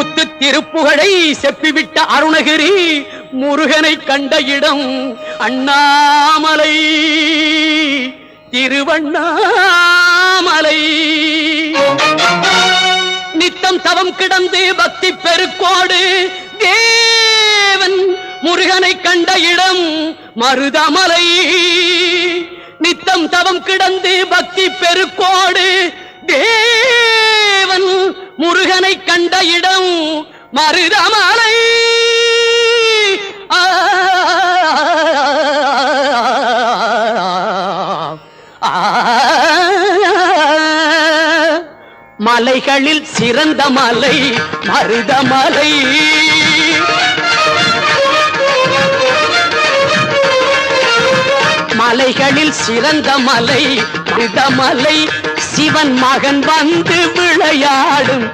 முத்து திருப்புகழை செப்பிவிட்ட அருணகிரி முருகனை கண்ட இடம் அண்ணாமலை திருவண்ணாமலை. நித்தம் தவம் கிடந்து பக்தி பெருக்கோடு தேவன் முருகனை கண்ட இடம் மருதமலை. நித்தம் தவம் கிடந்து பக்தி பெருக்கோடு தேவன் முருகனை கண்ட இடம் மருதமலை. மலைகளில் சிறந்த மலை மருதமலை. மலைகளில் சிறந்த மலை மருதமலை. சிவன் மகன் வந்து விளையாடும்